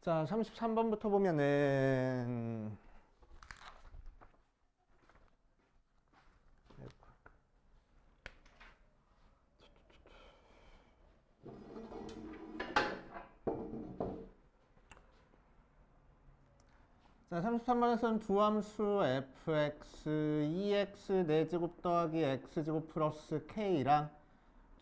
자, 33번부터 보면은 자, 33번에서는 두 함수 fx, 2x 4제곱 더하기 x제곱 플러스 k랑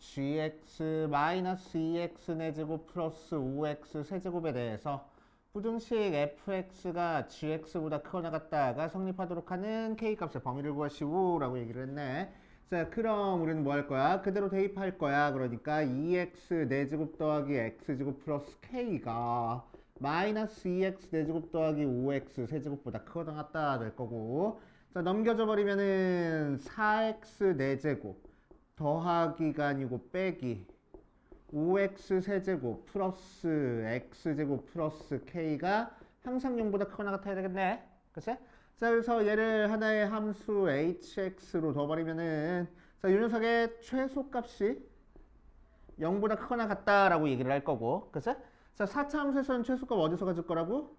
gx 마이너스 2x 4제곱 플러스 5x 세제곱에 대해서 부등식 fx가 gx보다 크거나 같다가 성립하도록 하는 k값의 범위를 구하시오 라고 얘기를 했네. 자, 그럼 우리는 뭐 할 거야? 그대로 대입할 거야. 그러니까 2x 4제곱 더하기 x제곱 플러스 k가 마이너스 2x 4제곱 더하기 5x 세제곱보다 크거나 같다 될 거고, 자, 넘겨져 버리면은 4x 4제곱 더하기가 아니고 빼기 5x 세제곱 플러스 x제곱 플러스 k가 항상 0보다 크거나 같아야 되겠네. 그치? 자, 그래서 얘를 하나의 함수 hx로 둬버리면은, 자, 이 녀석의 최소값이 0보다 크거나 같다라고 얘기를 할 거고, 그치? 자, 4차 함수에서는 최소값 어디서 가질 거라고?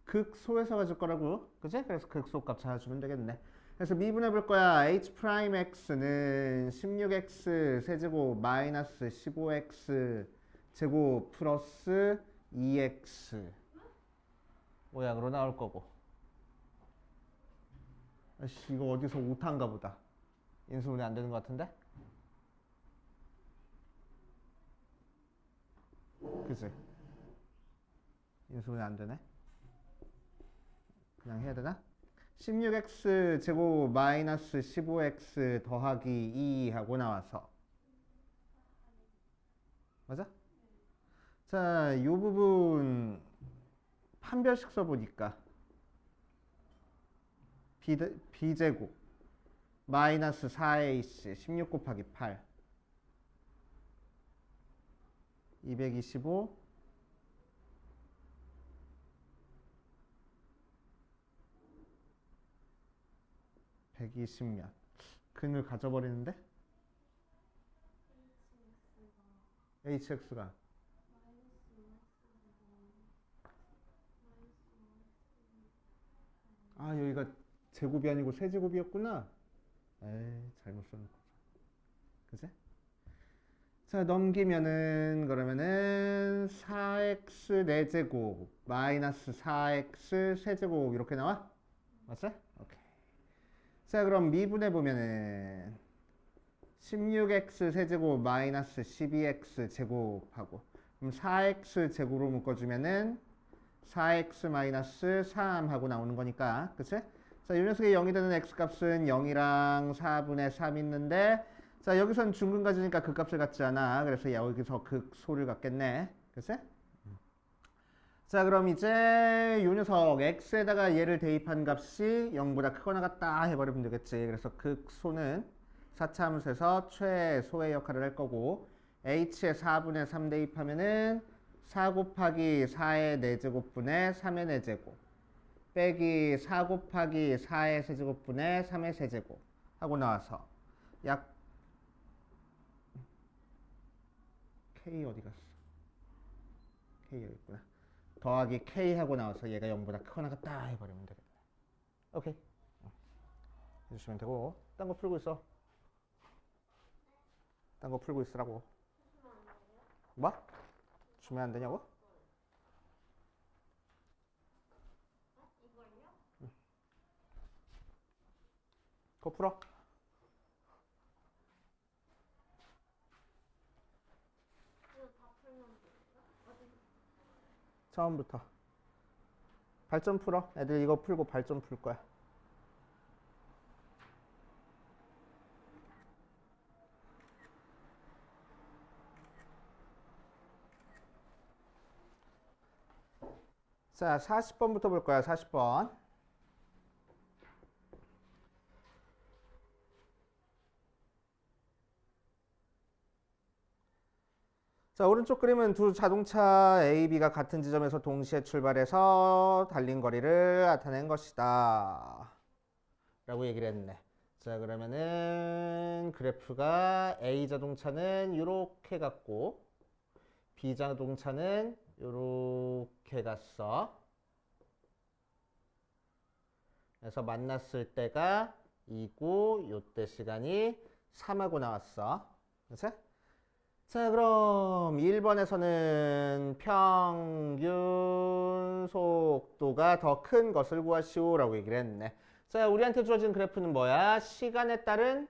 극소에서 가질 거라고. 그치? 그래서 극소값 찾아주면 되겠네. 그래서 미분해 볼 거야. h'x는 16x 세제곱 마이너스 15x 제곱 플러스 2x 모양으로 나올 거고. 아씨, 이거 어디서 오타인가 보다. 인수분해 안 되는 것 같은데? 그치? 인수분해 안 되네? 그냥 해야 되나? 16x 제곱 마이너스 15x 더하기 2 하고 나와서, 맞아? 자, 이 부분 판별식 써보니까 b제곱 마이너스 4ac 16 곱하기 8 225 120몇 근을 가져버리는데 hx가 아, 여기가 제곱이 아니고 세제곱이었구나. 에이, 잘못 써놓고. 그치? 자, 넘기면은 그러면은 4x 4제곱 마이너스 4x 세제곱 이렇게 나와? 맞지? 오케이. 자, 그럼 미분해 보면은 16x 세제곱 마이너스 12x 제곱하고, 그럼 4x 제곱으로 묶어주면은 4x 마이너스 3 하고 나오는 거니까, 그치? 자, 이 녀석의 0이 되는 x값은 0이랑 4분의 3 있는데, 자, 여기선 중근 가지니까 그 값을 갖지 않아. 그래서 여기서 극소를 갖겠네. 그치? 자, 그럼 이제 이 녀석 x에다가 얘를 대입한 값이 0보다 크거나 같다 해버리면 되겠지. 그래서 극소는 4차 함수에서 최소의 역할을 할 거고, h에 4분의 3 대입하면은 4 곱하기 4의 4제곱분의 3의 4제곱 빼기 4 곱하기 4의 세제곱분의 3의 세제곱 하고 나와서 약 k 어디 갔어? k 여기 있구나. 더하기 k 하고 나와서 얘가 0보다 크거나 같다 해버리면 되겠네. 오케이. 해주시면 되고, 딴 거 풀고 있어. 딴 거 풀고 있으라고. 뭐? 주면 안 되냐고? 응. 그거 풀어. 처음부터. 발전 풀어. 애들 이거 풀고 발전 풀 거야. 자, 40번부터 볼 거야. 40번. 자, 오른쪽 그림은 두 자동차 A, B가 같은 지점에서 동시에 출발해서 달린 거리를 나타낸 것이다 라고 얘기를 했네. 자, 그러면은 그래프가 A 자동차는 이렇게 갔고 B 자동차는 요렇게 갔어. 그래서 만났을 때가 2고 요때 시간이 3하고 나왔어. 그치? 자, 그럼 1번에서는 평균 속도가 더 큰 것을 구하시오 라고 얘기를 했네. 자, 우리한테 주어진 그래프는 뭐야? 시간에 따른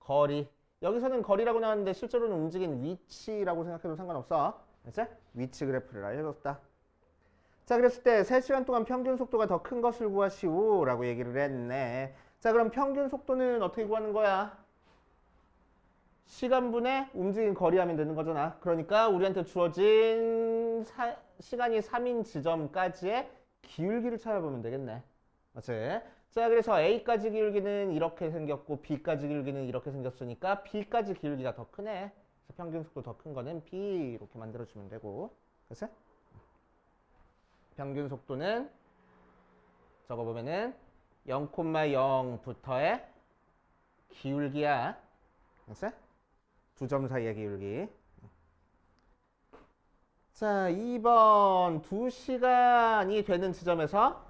거리. 여기서는 거리라고 나왔는데 실제로는 움직인 위치라고 생각해도 상관없어. 그치? 위치 그래프를 알려줬다. 자, 그랬을 때 3시간 동안 평균 속도가 더 큰 것을 구하시오 라고 얘기를 했네. 자, 그럼 평균 속도는 어떻게 구하는 거야? 시간분의 움직인 거리 하면 되는 거잖아. 그러니까 우리한테 주어진 시간이 3인 지점까지의 기울기를 찾아보면 되겠네. 맞지? 자, 그래서 A까지 기울기는 이렇게 생겼고 B까지 기울기는 이렇게 생겼으니까 B까지 기울기가 더 크네. 그래서 평균 속도 더 큰 거는 B 이렇게 만들어주면 되고. 그치? 평균 속도는 적어보면은 0,0부터의 기울기야. 그치? 두 점 사이의 기울기. 자, 2번 2시간이 되는 지점에서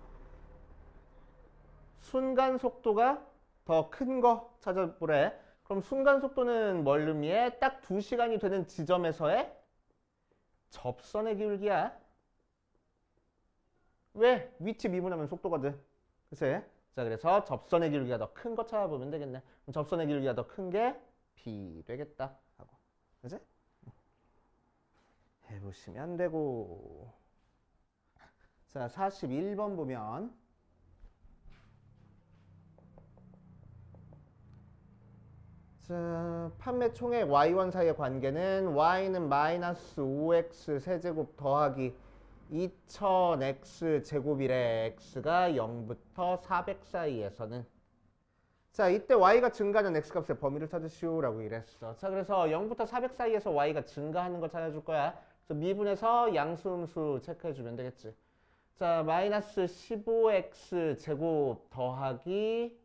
순간 속도가 더 큰 거 찾아보래. 그럼 순간 속도는 뭘 의미해? 딱 2시간이 되는 지점에서의 접선의 기울기야. 왜? 위치 미분하면 속도거든. 그치? 자, 그래서 접선의 기울기가 더 큰 거 찾아보면 되겠네. 그럼 접선의 기울기가 더 큰 게 B 되겠다 하고. 그치? 해보시면 되고. 자, 41번 보면 자, 판매 총액 Y1 사이의 관계는 Y는 마이너스 5X 세제곱 더하기 2000X 제곱이래. X가 0부터 400 사이에서는 자, 이때 Y가 증가하는 X값의 범위를 찾으시오 라고 이랬어. 자, 그래서 0부터 400 사이에서 Y가 증가하는 걸 찾아줄 거야. 그래서 미분해서 양수 음수 체크해주면 되겠지. 자, 마이너스 15X 제곱 더하기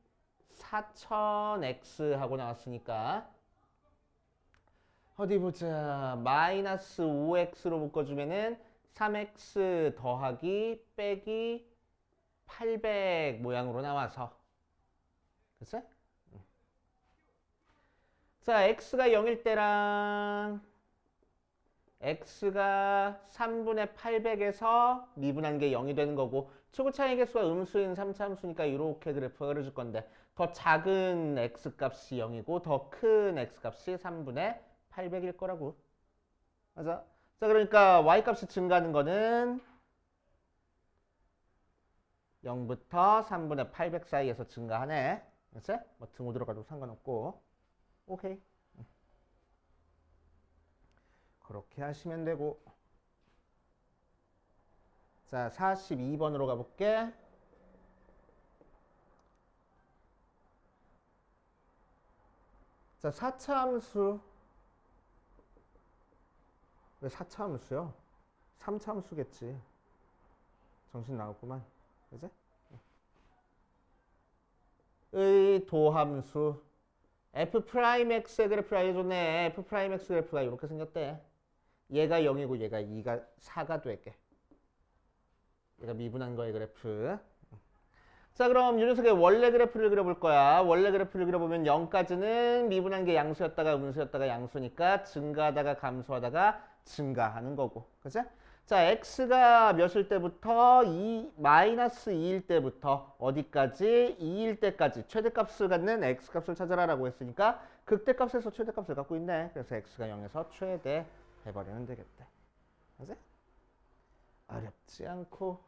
4000X 하고 나왔으니까 어디 보자. 마이너스 5X로 묶어주면은 3X 더하기 빼기 800 모양으로 나와서 그치? 자, X가 0일 때랑 X가 3분의 800에서 미분한 게 0이 되는 거고 초고차이 개수가 음수인 3차 함수니까 이렇게 그래프가 그려줄 건데 더 작은 X값이 0이고 더 큰 X값이 3분의 800일 거라고. 맞아. 자, 그러니까 Y값이 증가하는 거는 0부터 3분의 800 사이에서 증가하네. 그치? 뭐 등호 들어가도 상관없고. 오케이. 그렇게 하시면 되고. 자, 42번으로 가볼게. 자, 4차 함수. 왜 4차 함수요? 3차 함수겠지. 정신 나갔구만. 그치? 의 도함수. F'X의 그래프를 알려줬네. F'X 그래프가 이렇게 생겼대. 얘가 0이고 얘가 2가 4가 되게. 얘가 미분한 거의 그래프. 자, 그럼 이 녀석의 원래 그래프를 그려볼 거야. 원래 그래프를 그려보면 0까지는 미분한 게 양수였다가 음수였다가 양수니까 증가하다가 감소하다가 증가하는 거고. 그치? 자, x가 몇일 때부터 마이너스 2일 때부터 어디까지? 2일 때까지 최대값을 갖는 x값을 찾아라라고 했으니까 극대값에서 최대값을 갖고 있네. 그래서 x가 0에서 최대 해버리면 되겠대. 그치? 어렵지 않고.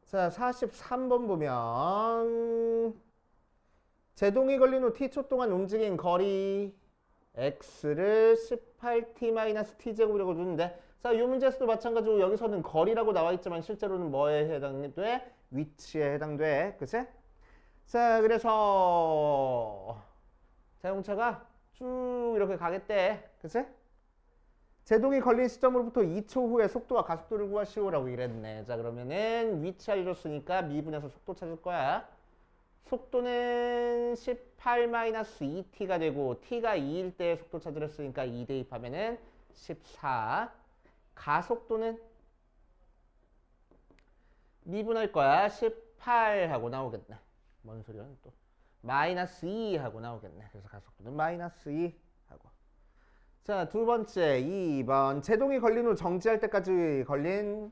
자, 43번 보면 제동이 걸린 후 t초 동안 움직인 거리 x를 18t-t제곱이라고 주는데 자, 이 문제에서도 마찬가지로 여기서는 거리라고 나와 있지만 실제로는 뭐에 해당돼? 위치에 해당돼. 그치? 자, 그래서 자동차가 쭉 이렇게 가겠대. 그치? 제동이 걸린 시점으로부터 2초 후에 속도와 가속도를 구하시오라고 이랬네. 자, 그러면은 위치 알려줬으니까 미분해서 속도 찾을 거야. 속도는 18-2t가 되고 t가 2일 때 속도 찾으려 했으니까 2 대입하면은 14. 가속도는 미분할 거야. 18 하고 나오겠네. 뭔 소리야 또. -2 하고 나오겠네. 그래서 가속도는 -2 하고. 자, 두 번째 2번. 제동이 걸린 후 정지할 때까지 걸린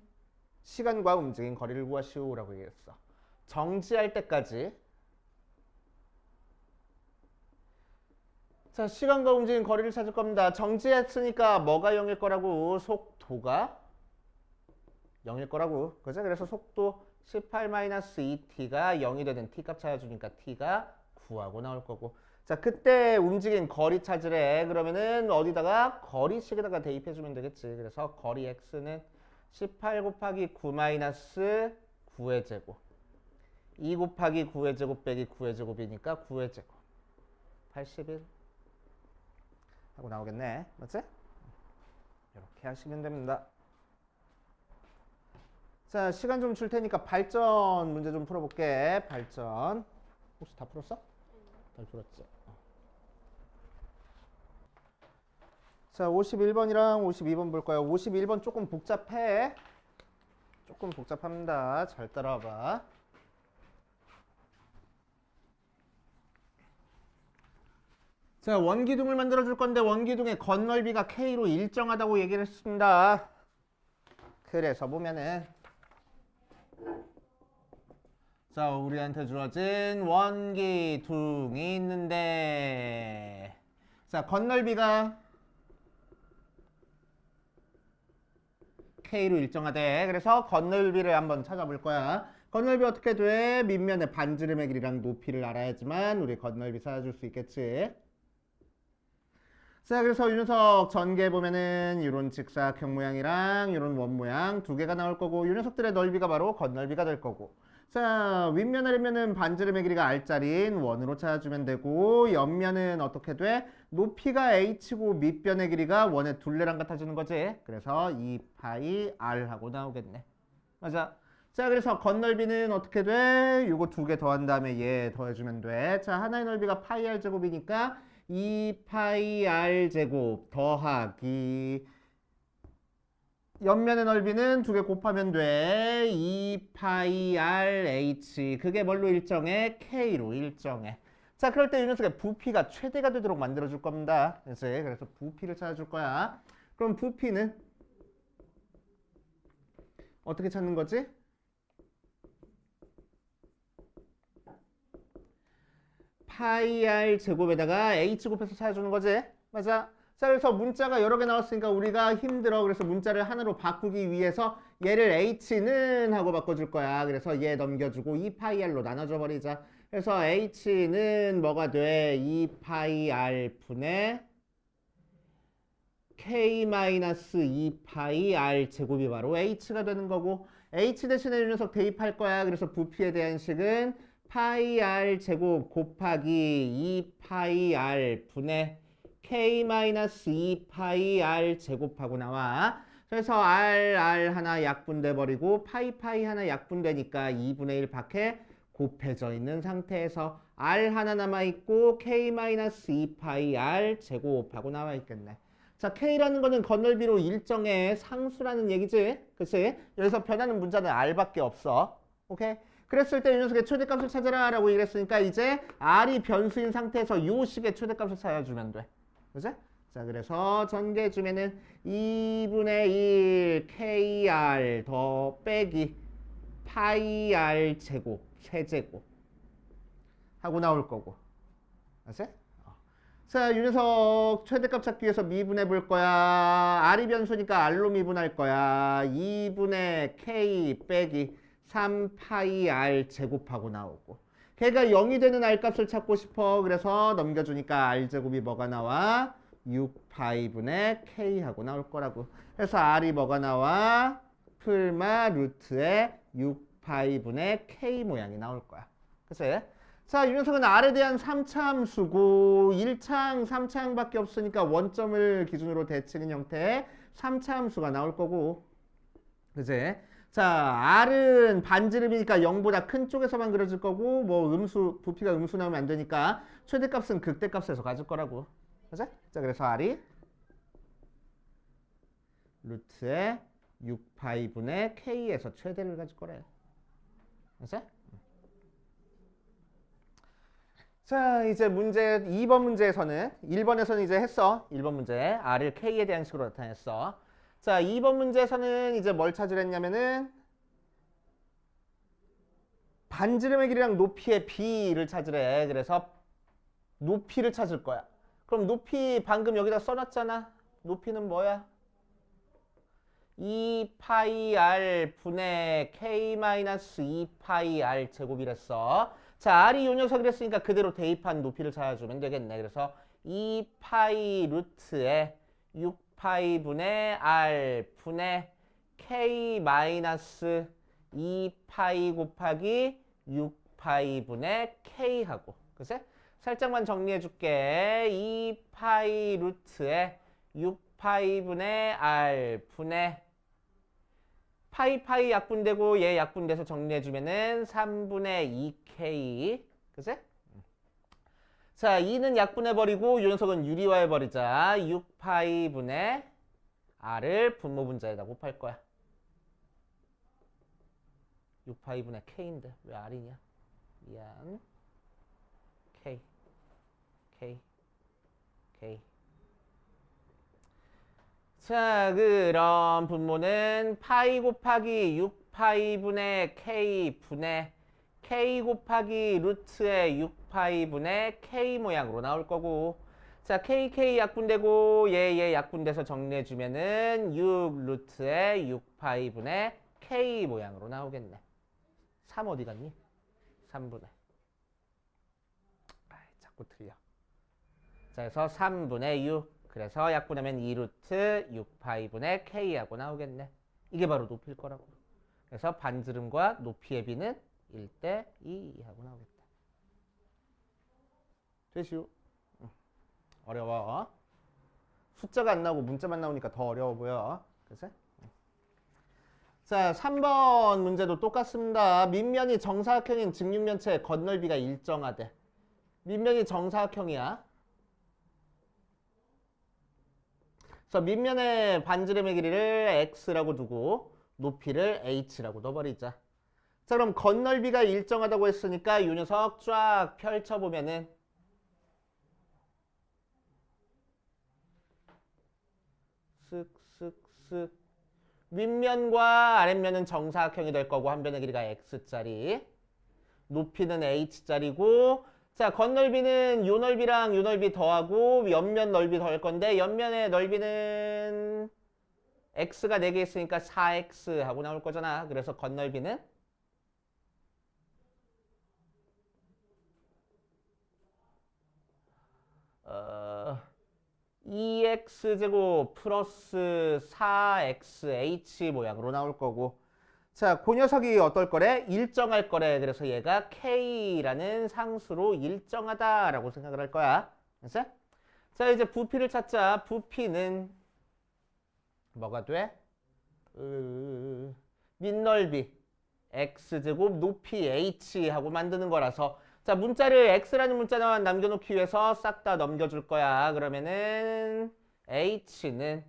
시간과 움직인 거리를 구하시오라고 얘기했어. 정지할 때까지. 자, 시간과 움직인 거리를 찾을 겁니다. 정지했으니까 뭐가 0일 거라고? 속도가 0일 거라고. 그죠? 그래서 속도 18-2t가 0이 되는 t값 찾아주니까 t가 9하고 나올 거고. 자, 그때 움직인 거리 찾으래. 그러면은 어디다가 거리식에다가 대입해주면 되겠지. 그래서 거리 x는 18 곱하기 9 마이너스 9의 제곱. 2 곱하기 9의 제곱 빼기 9의 제곱이니까 9의 제곱. 81 하고 나오겠네. 맞지? 이렇게 하시면 됩니다. 자, 시간 좀 줄 테니까 발전 문제 좀 풀어볼게. 발전. 혹시 다 풀었어? 다 풀었지. 자, 51번이랑 52번 볼 거야. 51번 조금 복잡해. 조금 복잡합니다. 잘 따라와봐. 자, 원기둥을 만들어 줄 건데 원기둥의 건널비가 K로 일정하다고 얘기를 했습니다. 그래서 보면은 자, 우리한테 주어진 원기둥이 있는데 자, 건널비가 K로 일정하대. 그래서 건널비를 한번 찾아볼 거야. 건널비 어떻게 돼? 밑면의 반지름의 길이랑 높이를 알아야지만 우리 건널비 찾아줄 수 있겠지. 자, 그래서 이 녀석 전개 보면은 이런 직사각형 모양이랑 이런 원 모양 두 개가 나올 거고 이 녀석들의 넓이가 바로 건널비가 될 거고. 자, 윗면 아랫면은 반지름의 길이가 r자리인 원으로 찾아주면 되고 옆면은 어떻게 돼? 높이가 h고 밑변의 길이가 원의 둘레랑 같아지는 거지. 그래서 2파이 r 하고 나오겠네. 맞아. 자, 그래서 건널비는 어떻게 돼? 요거 두 개 더한 다음에 얘 더해주면 돼. 자, 하나의 넓이가 파이 r 제곱이니까 2파이 r 제곱 더하기 옆면의 넓이는 두 개 곱하면 돼. 2파이 r h. 그게 뭘로 일정해? K로 일정해. 자, 그럴 때 이 녀석의 부피가 최대가 되도록 만들어줄 겁니다. 그래서 부피를 찾아줄 거야. 그럼 부피는 어떻게 찾는 거지? 파이 r 제곱에다가 h 곱해서 찾아주는 거지. 맞아. 자, 그래서 문자가 여러 개 나왔으니까 우리가 힘들어. 그래서 문자를 하나로 바꾸기 위해서 얘를 h는 하고 바꿔줄 거야. 그래서 얘 넘겨주고 2파이 r로 나눠줘 버리자. 그래서 h는 뭐가 돼? 2파이 r 분의 k-2파이 r 제곱이 바로 h가 되는 거고 h 대신에 이 녀석 대입할 거야. 그래서 부피에 대한 식은 파이 r 제곱 곱하기 2파이 r 분의 k-2파이 r 제곱하고 나와. 그래서 r 하나 약분돼 버리고 파이 하나 약분되니까 2분의 1 밖에 곱해져 있는 상태에서 r 하나 남아있고 k-2파이 r 제곱하고 나와 있겠네. 자, K라는 거는 건널비로 일정의 상수라는 얘기지. 그치? 여기서 변하는 문자는 R밖에 없어. 오케이? 그랬을 때 이 녀석의 최대값을 찾아라 라고 얘기했으니까 이제 R이 변수인 상태에서 요 식의 최대값을 찾아주면 돼. 그치? 자, 그래서 전개해주면은 2분의 1 KR 더 빼기 파이 R 제곱, 세제곱 하고 나올 거고. 알았지? 자, 이 녀석 최대값 찾기 위해서 미분해 볼 거야. R이 변수니까 R로 미분할 거야. 2분의 K 빼기 3파이 R 제곱하고 나오고. 걔가 0이 되는 R 값을 찾고 싶어. 그래서 넘겨주니까 R 제곱이 뭐가 나와? 6파이 분의 K 하고 나올 거라고. 그래서 R이 뭐가 나와? 풀마 루트에 6파이 분의 K 모양이 나올 거야. 그치? 자, 이 녀석은 R에 대한 3차 함수고 1차항, 3차항밖에 없으니까 원점을 기준으로 대칭인 형태의 3차 함수가 나올 거고. 그치? 자, R은 반지름이니까 0보다 큰 쪽에서만 그려질 거고 뭐 음수, 부피가 음수 나오면 안 되니까 최대값은 극대값에서 가질 거라고. 그치? 자, 그래서 R이 루트의 6파이분의 K에서 최대를 가질 거래. 그치? 자, 이제 문제 2번 문제에서는 1번에서는 이제 했어. 1번 문제 R을 K에 대한 식으로 나타냈어. 자, 2번 문제에서는 이제 뭘 찾으랬냐면은 반지름의 길이랑 높이의 B를 찾으래. 그래서 높이를 찾을 거야. 그럼 높이 방금 여기다 써놨잖아. 높이는 뭐야? 2파이 R 분의 K-2파이 R 제곱이랬어. 자, R이 요 녀석이랬으니까 그대로 대입한 높이를 찾아주면 되겠네. 그래서 2파이 루트에 6파이 분의 R 분의 K-2파이 곱하기 6파이 분의 K하고. 그치? 살짝만 정리해 줄게. 2파이 루트에 6파이 분의 R 분의 파이 약분되고 얘 약분돼서 정리해주면은 3분의 2K. 그치? 자, 2는 약분해버리고 요 녀석은 유리화해버리자. 6파이 분의 R을 분모분자에다 곱할 거야. 6파이 분의 K인데 왜 R이냐? 미안. K. 자, 그럼 분모는 파이 곱하기 6파이 분의 K 분의 K 곱하기 루트의 6파이 분의 K 모양으로 나올 거고. 자, KK 약분되고 얘 약분돼서 정리해주면은 6 루트의 6파이 분의 K 모양으로 나오겠네. 3 어디 갔니? 3분의. 자꾸 틀려. 자, 그래서 3분의 6. 그래서 약분하면 2루트 6파이분의 K하고 나오겠네. 이게 바로 높이일 거라고. 그래서 반지름과 높이의 비는 1대 2 하고 나오겠다. 되시오? 어려워. 숫자가 안 나오고 문자만 나오니까 더 어려워 보여. 그치? 자, 3번 문제도 똑같습니다. 밑면이 정사각형인 직육면체의 겉넓이가 일정하대. 밑면이 정사각형이야. 그래서 밑면의 반지름의 길이를 x라고 두고 높이를 h라고 넣어버리자. 자, 그럼 겉넓이가 일정하다고 했으니까 이 녀석 쫙 펼쳐보면은 쓱쓱쓱 윗면과 아랫면은 정사각형이 될 거고 한 변의 길이가 x짜리, 높이는 h짜리고. 자, 겉넓이는 요 넓이랑 요 넓이 더하고 옆면 넓이 더할 건데 옆면의 넓이는 x가 4개 있으니까 4x 하고 나올 거잖아. 그래서 겉넓이는 2x제곱 플러스 4xh 모양으로 나올 거고. 자, 그 녀석이 어떨 거래? 일정할 거래. 그래서 얘가 K라는 상수로 일정하다라고 생각을 할 거야. 그래서 자, 이제 부피를 찾자. 부피는 뭐가 돼? 밑넓이 x제곱 높이 h 하고 만드는 거라서. 자, 문자를 x라는 문자만 남겨놓기 위해서 싹 다 넘겨줄 거야. 그러면은 h는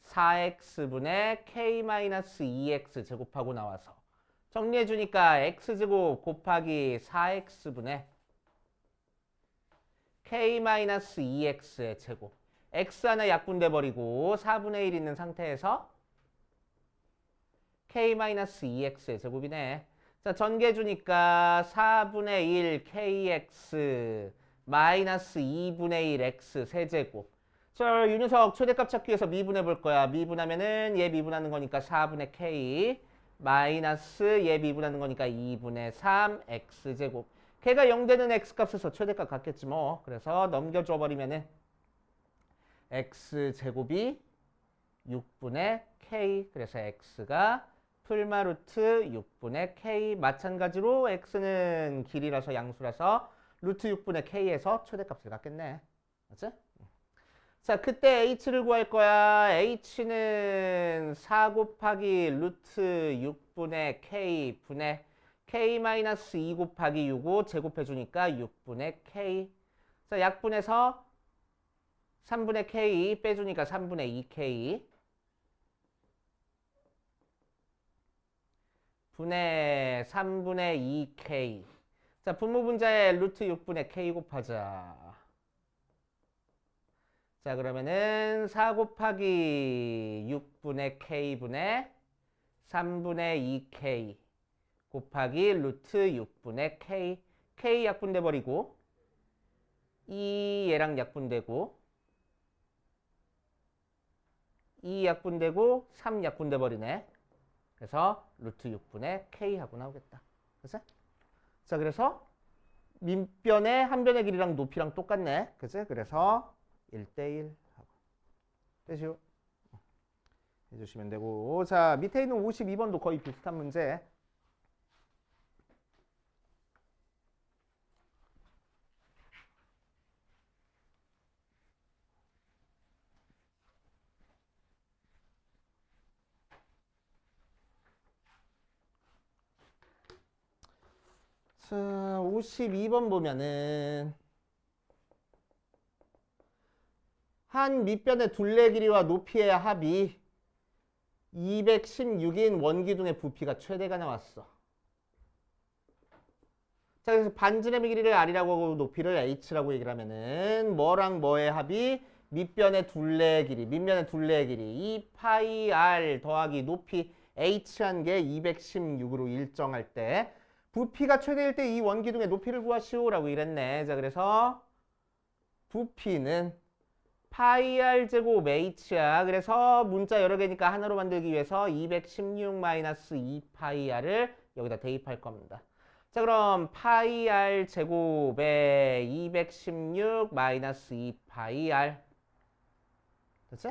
4x분의 k-2x 제곱하고 나와서 정리해주니까 x제곱 곱하기 4x분의 k-2x의 제곱. x 하나 약분돼 버리고 4분의 1 있는 상태에서 k-2x의 제곱이네. 자, 전개해주니까 4분의 1 kx 마이너스 2분의 1 x 세제곱. 자, 이 녀석 최대값 찾기 위해서 미분해 볼 거야. 미분하면은 얘 미분하는 거니까 4분의 k 마이너스 얘 미분하는 거니까 2분의 3 x제곱. 걔가 0 되는 x값에서 최대값 같겠지 뭐. 그래서 넘겨줘 버리면은 x제곱이 6분의 k. 그래서 x가 풀마루트 6분의 k. 마찬가지로 x는 길이라서 양수라서 루트 6분의 k에서 최대값을 갖겠네. 맞지? 자, 그때 h를 구할 거야. h는 4 곱하기 루트 6분의 k 분의 k-2 곱하기 6고 제곱해 주니까 6분의 k. 자, 약분해서 3분의 k 빼주니까 3분의 2k 분의 3분의 2k. 자, 분모분자에 루트 6분의 k 곱하자. 자, 그러면은 4 곱하기 6분의 k분의 3분의 2k 곱하기 루트 6분의 k. k 약분돼 버리고 2 얘랑 약분되고 2 약분되고 3 약분돼 버리네. 그래서 루트 6분의 k하고 나오겠다. 그치? 자, 그래서 밑변의 한 변의 길이랑 높이랑 똑같네. 그치? 그래서 1대1 하고 되시오. 해주시면 되고. 자, 밑에 있는 52번도 거의 비슷한 문제. 자, 52번 보면은 한 밑변의 둘레 길이와 높이의 합이 216인 원기둥의 부피가 최대가 나왔어. 자, 그래서 반지름의 길이를 r이라고 하고 높이를 h라고 얘기를 하면은 뭐랑 뭐의 합이 밑변의 둘레 길이, 밑면의 둘레 길이 2 파이 r 더하기 높이 h한 게 216으로 일정할 때 부피가 최대일 때 이 원기둥의 높이를 구하시오라고 이랬네. 자, 그래서 부피는 파이 r 제곱 h야. 그래서 문자 여러 개니까 하나로 만들기 위해서 216-2 파이 r을 여기다 대입할 겁니다. 자, 그럼 파이 r 제곱에 216-2 파이 r. 됐지?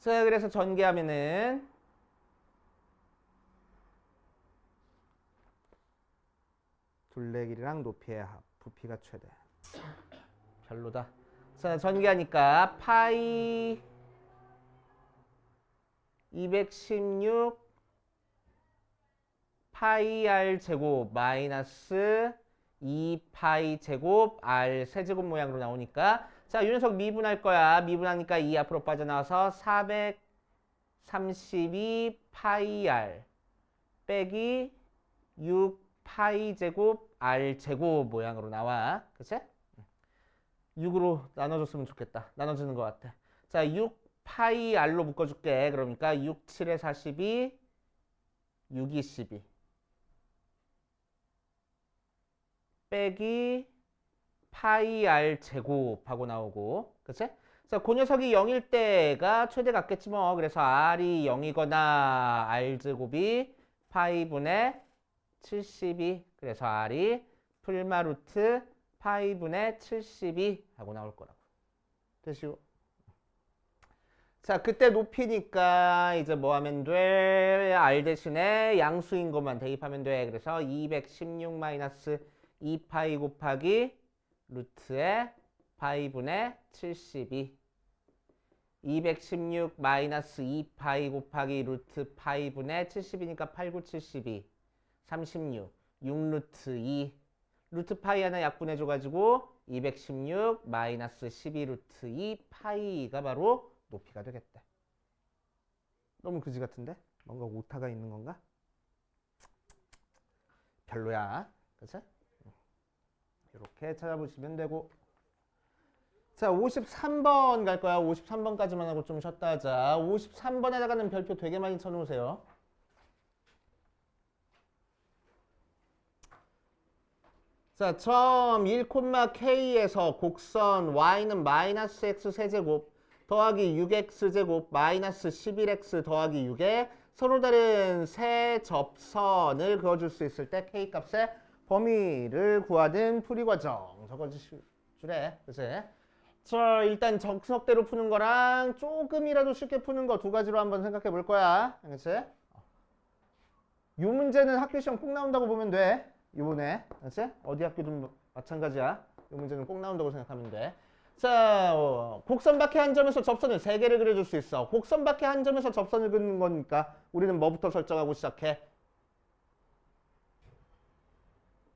자, 그래서 전개하면은 둘레 길이랑 높이의 합, 부피가 최대. 별로다. 자, 전개하니까 파이 216 파이 r 제곱 마이너스 2 파이 제곱 r 세제곱 모양으로 나오니까 자, 이 녀석 미분할 거야. 미분하니까 2 앞으로 빠져나와서 432 파이 r 빼기 6 파이 제곱 r 제곱 모양으로 나와. 그치? 6으로 나눠줬으면 좋겠다. 나눠주는 것 같아. 자, 6 파이 r로 묶어줄게. 그러니까 6, 7에 42, 6, 2, 12 빼기 파이 r 제곱하고 나오고. 그치? 자, 그 녀석이 0일 때가 최대 같겠지 뭐. 그래서 r이 0이거나 r 제곱이 파이분의 72. 그래서 r이 풀마 루트 파이분의 72 하고 나올 거라고. 되시오. 자, 그때 높이니까 이제 뭐 하면 돼? r 대신에 양수인 것만 대입하면 돼. 그래서 216-2 파이 곱하기 루트에 파이분의 72. 216-2 파이 곱하기 루트 파이분의 70이니까 8, 9, 72. 36. 6루트 2. 루트 파이 하나 약분해줘가지고 216-12 루트 2 파이가 바로 높이가 되겠대. 너무 그지 같은데? 뭔가 오타가 있는 건가? 별로야. 그치? 이렇게 찾아보시면 되고. 자, 53번 갈 거야. 53번까지만 하고 좀 쉬었다 하자. 53번에다가는 별표 되게 많이 쳐놓으세요. 자, 처음 1,k에서 곡선 y는 마이너스 x 세제곱 더하기 6x제곱 마이너스 11x 더하기 6에 서로 다른 세 접선을 그어줄 수 있을 때 k값의 범위를 구하는 풀이과정 적어주래. 그치? 자, 일단 정석대로 푸는 거랑 조금이라도 쉽게 푸는 거 두 가지로 한번 생각해 볼 거야. 그치? 이 문제는 학교 시험 꼭 나온다고 보면 돼. 이번에. 그치? 어디 학교든 마찬가지야. 이 문제는 꼭 나온다고 생각하면 돼. 자, 곡선 밖에 한 점에서 접선을 3개를 그려줄 수 있어. 곡선 밖에 한 점에서 접선을 그리는 거니까 우리는 뭐부터 설정하고 시작해?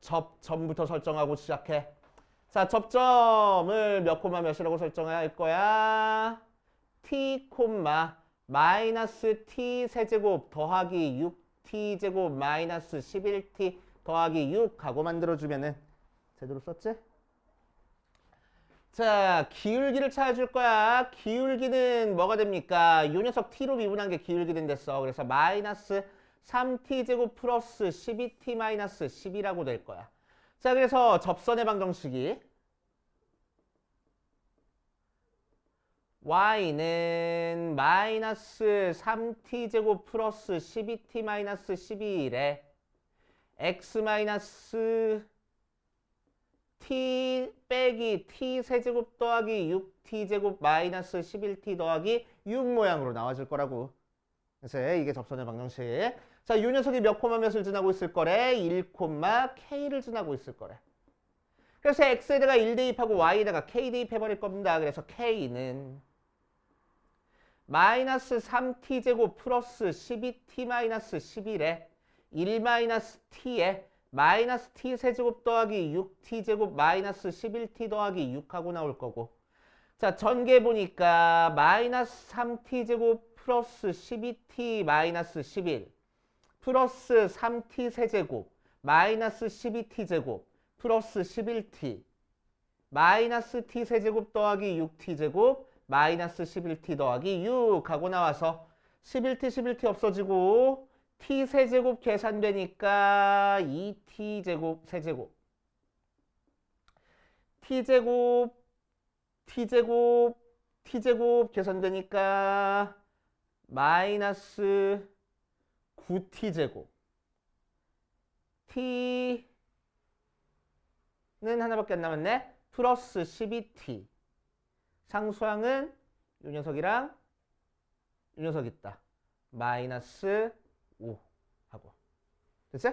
접점부터 설정하고 시작해. 자, 접점을 몇 콤마 몇이라고 설정해야 할 거야? t, 마이너스 t 세제곱 더하기 6t 제곱 마이너스 11t 더하기 6 하고 만들어주면은 제대로 썼지? 자, 기울기를 찾아줄 거야. 기울기는 뭐가 됩니까? 요 녀석 t로 미분한 게 기울기 된댔어. 그래서 마이너스 3t 제곱 플러스 12t 마이너스 10이라고 될 거야. 자, 그래서 접선의 방정식이 y는 마이너스 3t 제곱 플러스 12t 마이너스 12래 x 마이너스 t 빼기 t 세제곱 더하기 6t 제곱 마이너스 11t 더하기 6 모양으로 나와줄 거라고. 그래서 이게 접선의 방정식. 자, 이 녀석이 몇 콤마 몇을 지나고 있을 거래? 1 콤마 k를 지나고 있을 거래. 그래서 x에다가 1 대입하고 y에다가 k 대입해버릴 겁니다. 그래서 k는 마이너스 3t 제곱 플러스 12t 마이너스 11에 1 마이너스 t에 마이너스 t 세제곱 더하기 6t 제곱 마이너스 11t 더하기 6하고 나올 거고. 자, 전개 보니까 마이너스 3t 제곱 플러스 12t 마이너스 11 플러스 3t 세제곱 마이너스 12t 제곱 플러스 11t 마이너스 t 세제곱 더하기 6t 제곱 마이너스 11t 더하기 6 하고 나와서 11t 없어지고 t 세제곱 계산되니까 2t 제곱 세제곱 t제곱 계산되니까 마이너스 9t 제곱 t는 하나밖에 안 남았네. 플러스 12t 상수항은 이 녀석이랑 이 녀석 있다. 마이너스 5 하고. 됐지?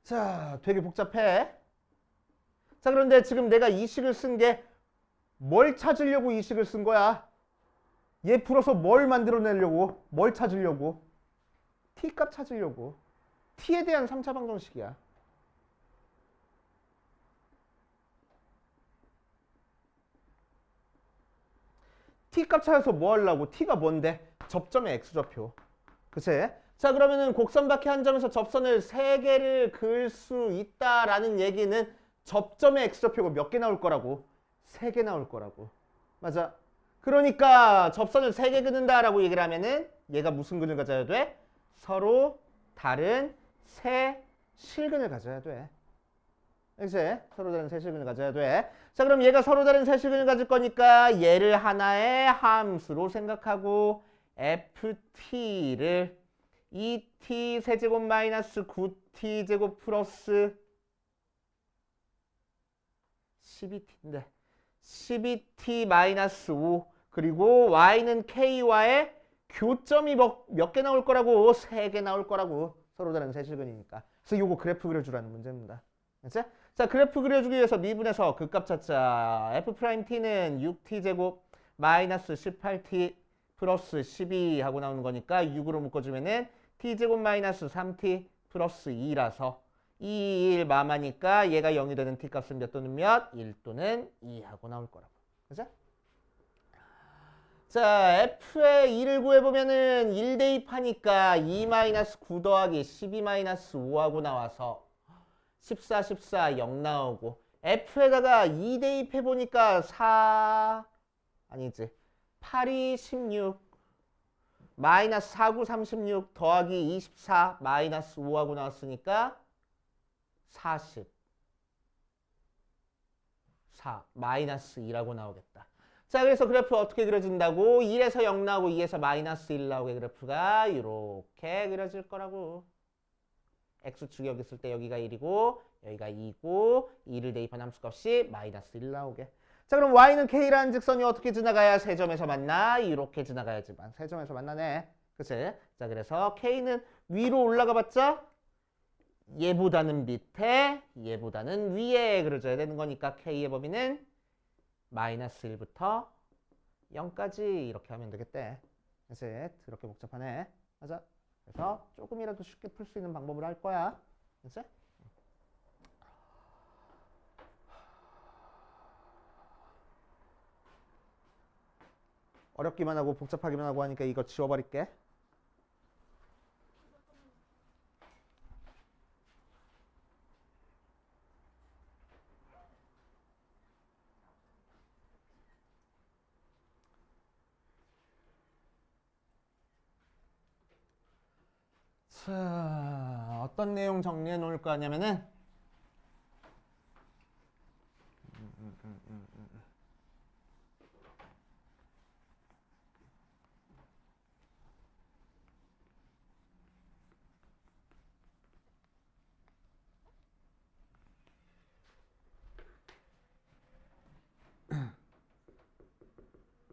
자, 되게 복잡해. 자, 그런데 지금 내가 이 식을 쓴 게 뭘 찾으려고 이 식을 쓴 거야? 얘 풀어서 뭘 만들어내려고? 뭘 찾으려고? t값 찾으려고. t에 대한 3차 방정식이야. t값 찾아서 뭐 하려고? t가 뭔데? 접점의 x좌표. 그치? 자, 그러면은 곡선 밖에 한 점에서 접선을 3개를 그을 수 있다라는 얘기는 접점의 x좌표가 몇 개 나올 거라고? 3개 나올 거라고. 맞아. 그러니까 접선을 3개 그는다라고 얘기를 하면은 얘가 무슨 근을 가져야 돼? 서로 다른 세 실근을 가져야 돼. 그치? 서로 다른 세 실근을 가져야 돼. 자, 그럼 얘가 서로 다른 세 실근을 가질 거니까 얘를 하나의 함수로 생각하고 ft를 2t 세제곱 마이너스 9t 제곱 플러스 12t인데 12t 마이너스 5 그리고 y는 k와의 교점이 몇 개 나올 거라고? 3개 나올 거라고. 서로 다른 세 실근이니까. 그래서 요거 그래프 그려주라는 문제입니다. 알았지? 자, 그래프 그려주기 위해서 미분해서 그 값 찾자. f't는 6t 제곱 마이너스 18t 플러스 12 하고 나오는 거니까 6으로 묶어주면은 t 제곱 마이너스 3t 플러스 2라서 2, 1 마마니까 얘가 0이 되는 t 값은 몇 또는 몇? 1 또는 2 하고 나올 거라고. 그죠? 자, f의 2를 구해보면은 1 대입하니까 2-9 더하기 12-5하고 나와서 14, 0 나오고 f에다가 2 대입해보니까 8이 16 마이너스 4, 9, 36 더하기 24 마이너스 5하고 나왔으니까 44 마이너스 2라고 나오겠다. 자, 그래서 그래프 어떻게 그려진다고? 1에서 0 나오고 2에서 마이너스 1 나오게 그래프가 이렇게 그려질 거라고. x축이 여기 있을 때 여기가 1이고 여기가 2고 2를 대입한 함수값이 마이너스 1 나오게. 자, 그럼 y는 k라는 직선이 어떻게 지나가야 세 점에서 만나? 이렇게 지나가야지만 세 점에서 만나네. 그치? 자, 그래서 k는 위로 올라가 봤자 얘보다는 밑에, 얘보다는 위에 그려줘야 되는 거니까 K의 범위는 마이너스 1부터 0까지 이렇게 하면 되겠대. 그래서 그렇게 복잡하네. 맞아. 그래서 조금이라도 쉽게 풀 수 있는 방법으로 할 거야. 그치? 어렵기만 하고 복잡하기만 하고 하니까 이거 지워버릴게. 자, 어떤 내용 정리해 놓을 거냐면은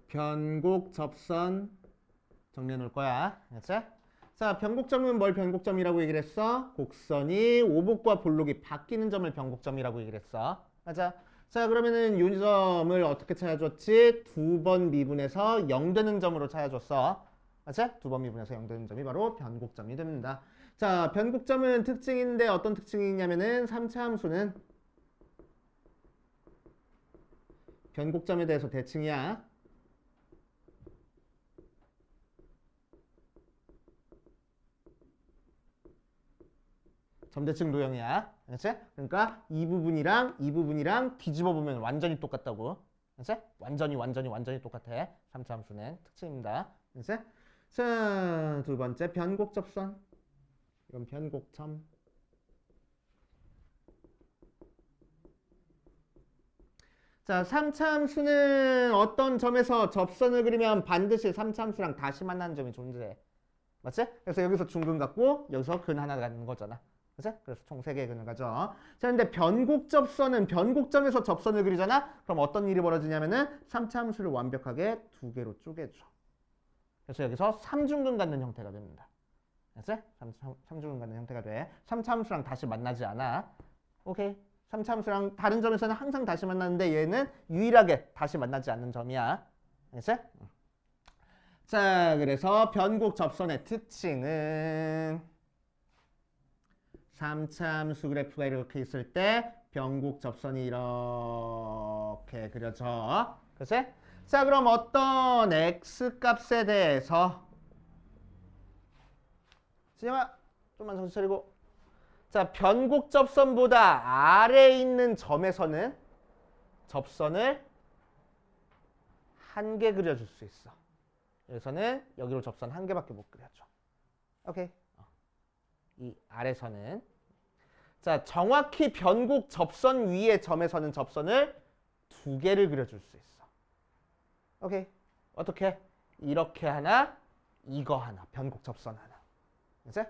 변곡 접선 정리해 놓을 거야. 알았지? 자, 변곡점은 뭘 변곡점이라고 얘기를 했어? 곡선이 오복과 볼록이 바뀌는 점을 변곡점이라고 얘기를 했어. 맞아. 자, 그러면은 요 점을 어떻게 찾아줬지? 두 번 미분해서 0 되는 점으로 찾아줬어. 맞지? 두 번 미분해서 0 되는 점이 바로 변곡점이 됩니다. 자, 변곡점은 특징인데 어떤 특징이 있냐면은 3차 함수는 변곡점에 대해서 대칭이야. 점대칭 도형이야. 그렇지? 그러니까 이 부분이랑 뒤집어 보면 완전히 똑같다고. 그렇지? 완전히 똑같아. 3차 함수는 특징입니다. 그렇지? 자, 두 번째 변곡 접선. 이건 변곡점. 자, 3차 함수는 어떤 점에서 접선을 그리면 반드시 3차 함수랑 다시 만나는 점이 존재해. 맞지? 그래서 여기서 중근 갖고 여기서 근 하나 갖는 거잖아. 그치? 그래서 총 3개의 근을 가져. 자, 근데 변곡 접선은 변곡점에서 접선을 그리잖아? 그럼 어떤 일이 벌어지냐면은 3차 함수를 완벽하게 2개로 쪼개줘. 그래서 여기서 3중근 갖는 형태가 됩니다. 그치? 3중근 갖는 형태가 돼. 3차 함수랑 다시 만나지 않아. 오케이. 3차 함수랑 다른 점에서는 항상 다시 만나는데 얘는 유일하게 다시 만나지 않는 점이야. 그치? 자, 그래서 변곡 접선의 특징은 3차 함수 그래프가 이렇게 있을 때 변곡 접선이 이렇게 그려져. 그치? 자, 그럼 어떤 x값에 대해서 진영아, 좀만 정신 차리고. 자, 변곡 접선보다 아래에 있는 점에서는 접선을 한 개 그려줄 수 있어. 여기서는 여기로 접선 한 개밖에 못 그려줘. 오케이. 이 아래선은 자, 정확히 변곡 접선 위의 점에서는 접선을 2개를 그려줄 수 있어. 오케이. 어떻게? 이렇게 하나, 이거 하나. 변곡 접선 하나. 이제?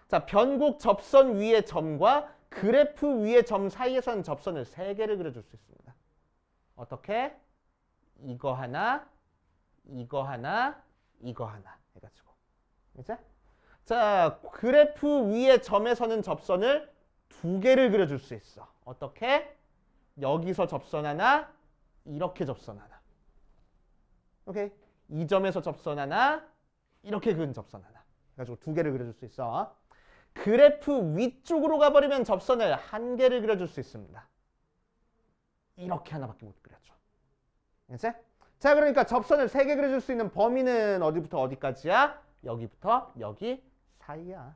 자, 변곡 접선 위의 점과 그래프 위의 점 사이에서는 접선을 3개를 그려줄 수 있습니다. 어떻게? 이거 하나, 이거 하나, 이거 하나 해가지고. 이제? 자, 그래프 위의 점에서는 접선을 2개를 그려줄 수 있어. 어떻게? 여기서 접선 하나, 이렇게 접선 하나. 오케이? 이 점에서 접선 하나, 이렇게 그은 접선 하나. 그래가지고 2개를 그려줄 수 있어. 그래프 위쪽으로 가버리면 접선을 1개를 그려줄 수 있습니다. 이렇게 하나밖에 못 그려줘. 알겠지? 자, 그러니까 접선을 3개 그려줄 수 있는 범위는 어디부터 어디까지야? 여기부터 여기 사이야.